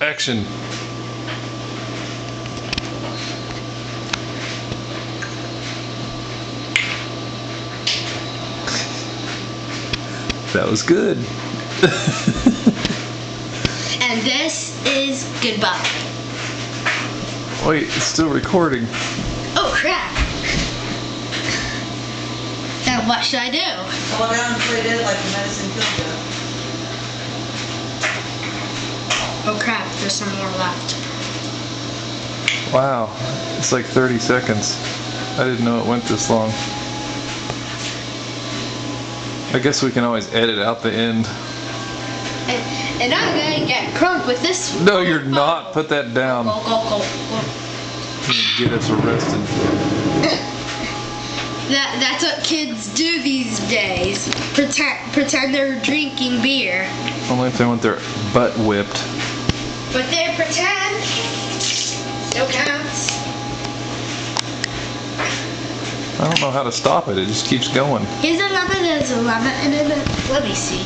Action. That was good. And this is goodbye. Wait, it's still recording. Oh crap. Now what should I do? Hold down until you did like the medicine killed you. Oh crap, there's some more left. Wow, it's like 30 seconds. I didn't know it went this long. I guess we can always edit out the end. And I'm gonna get crunk with this one. No, you're not. Put that down. Go. Get us arrested. That's what kids do these days. Pretend they're drinking beer. Only if they want their butt whipped. But they pretend. No counts. I don't know how to stop it. It just keeps going. Here's a lemon, there's a lemon, and then let me see.